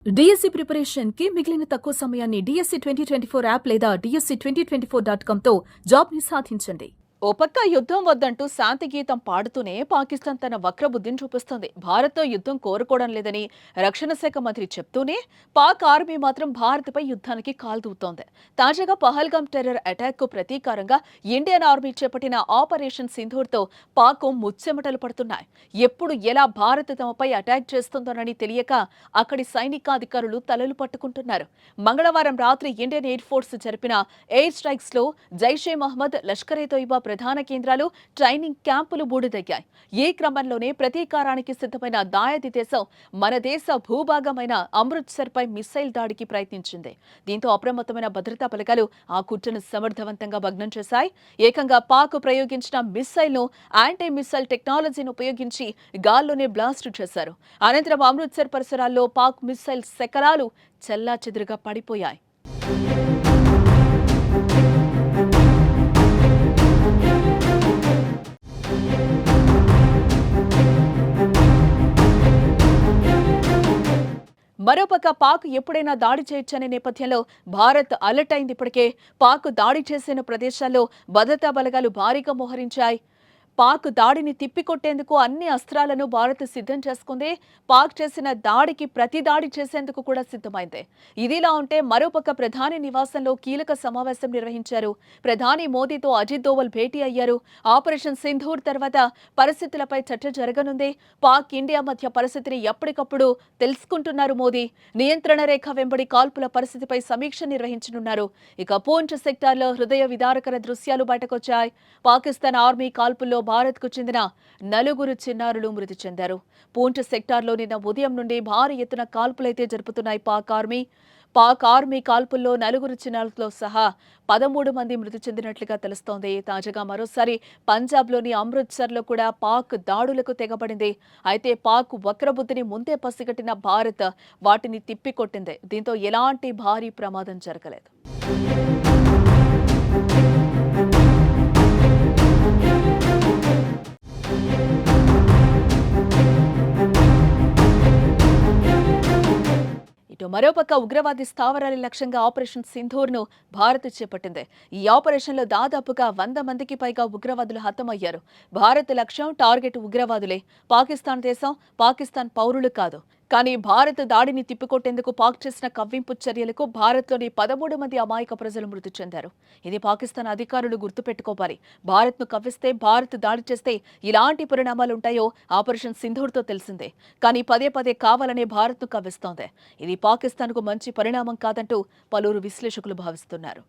DSC preparation కి మిగిలిన తక్కువ సమయాన్ని డిఎస్సి 2024 యాప్ లేదా DSC2024.com తో జాబ్ ని సాధించండి. ఓ పక్క యుద్ధం వద్దంటూ శాంతి గీతం పాడుతూనే పాకిస్తాన్ తన వక్రబుద్ధిని చూపిస్తోంది. భారత్తో యుద్ధం కోరుకోవడం లేదని రక్షణ శాఖ మంత్రి చెప్తూనే పాక్ ఆర్మీ మాత్రం భారత్పై యుద్ధానికి కాల్దూతోంది. తాజాగా పహల్గాం టెర్రర్ అటాక్ కు ప్రతీకారంగా ఇండియన్ ఆర్మీ చేపట్టిన ఆపరేషన్ సింధూర్తో పాక్ ముచ్చెమటలు పడుతున్నాయి. ఎప్పుడు ఎలా భారత్ తమపై అటాక్ చేస్తుందోనని తెలియక అక్కడి సైనికాధికారులు తలలు పట్టుకుంటున్నారు. మంగళవారం రాత్రి ఇండియన్ ఎయిర్ ఫోర్స్ జరిపిన ఎయిర్ స్ట్రైక్స్ లో జైషే మహ్మద్, లష్కరే తోయిబా ప్రధాన కేంద్రాలు, ట్రైనింగ్ క్యాంపులు బూడిదయ్యాయి. ఈ క్రమంలోనే ప్రతీకారానికి సిద్ధమైన దాయాది దేశం మన దేశ భూభాగమైన అమృత్సర్ పై మిస్సైల్ దాడికి ప్రయత్నించింది. దీంతో అప్రమత్తమైన భద్రతా బలగాలు ఆ కుట్రను సమర్థవంతంగా భగ్నం చేశాయి. ఏకంగా పాక్ ప్రయోగించిన మిస్సైల్ ను యాంటీ మిస్సైల్ టెక్నాలజీని ఉపయోగించి గాల్లోనే బ్లాస్ట్ చేశారు. అనంతరం అమృత్సర్ పరిసరాల్లో పాక్ మిస్సైల్ శకలాలు చెల్లాచెదురుగా పడిపోయాయి. మరోపక్క పాక్ ఎప్పుడైనా దాడి చేయొచ్చనే నేపథ్యంలో భారత్ అలర్ట్ అయింది. ఇప్పటికే పాక్ దాడి చేసిన ప్రదేశాల్లో భద్రతా బలగాలు భారీగా మోహరించాయి. పాక్ దాడిని తిప్పికొట్టేందుకు అన్ని అస్త్రాలను భారత్ సిద్ధం చేసుకుంది. పాక్ చేసిన దాడికి ప్రతి దాడి చేసేందుకు కూడా సిద్ధమైంది. ఇదిలా ఉంటే మరోపక్క ప్రధాని నివాసంలో కీలక సమావేశం నిర్వహించారు. ప్రధాని మోదీతో అజిత్ దోవల్ భేటీ అయ్యారు. ఆపరేషన్ సింధూర్ తర్వాత పరిస్థితులపై చర్చ జరగనుంది. పాక్ ఇండియా మధ్య పరిస్థితిని ఎప్పటికప్పుడు తెలుసుకుంటున్నారు మోదీ. నియంత్రణ రేఖ వెంబడి కాల్పుల పరిస్థితిపై సమీక్ష నిర్వహించనున్నారు. ఇక పూంచ్ సెక్టార్లో హృదయ విదారకర దృశ్యాలు బయటకొచ్చాయి. పాకిస్తాన్ ఆర్మీ కాల్పుల్లో భారత్కు చెందిన 4 చిన్నారులు మృతి చెందారు. పూంచ్ సెక్టార్లో నిన్న ఉదయం నుండి భారీ ఎత్తున కాల్పులైతే జరుపుతున్నాయి పాక్ ఆర్మీ కాల్పుల్లో 4 చిన్నారులతో సహా 13 మంది మృతి చెందినట్లుగా తెలుస్తోంది. తాజాగా మరోసారి పంజాబ్లోని అమృత్సర్లో కూడా పాక్ దాడులకు తెగబడింది. అయితే పాక్ వక్రబుద్ధిని ముందే పసిగట్టిన భారత్ వాటిని తిప్పికొట్టింది. దీంతో ఎలాంటి భారీ ప్రమాదం జరగలేదు. మరోపక్క ఉగ్రవాది స్థావరాల లక్ష్యంగా ఆపరేషన్ సింధూర్ ను భారత్ చేపట్టింది. ఈ ఆపరేషన్లో దాదాపుగా 100 మందికి పైగా ఉగ్రవాదులు హతమయ్యారు. భారత్ లక్ష్యం టార్గెట్ ఉగ్రవాదులే. పాకిస్తాన్ దేశం, పాకిస్తాన్ పౌరులు కాదు. కానీ భారత్ దాడిని తిప్పికొట్టేందుకు పాక్ చేసిన కవ్వింపు చర్యలకు భారత్లోని 13 మంది అమాయక ప్రజలు మృతి చెందారు. ఇది పాకిస్తాన్ అధికారులు గుర్తుపెట్టుకోవాలి. భారత్ను కవ్విస్తే, భారత్ దాడి చేస్తే ఇలాంటి పరిణామాలుంటాయో ఆపరేషన్ సింధూర్తో తెలిసిందే. కానీ పదే పదే కావాలనే భారత్ను కవ్విస్తోంది. ఇది పాకిస్తాన్కు మంచి పరిణామం కాదంటూ పలువురు విశ్లేషకులు భావిస్తున్నారు.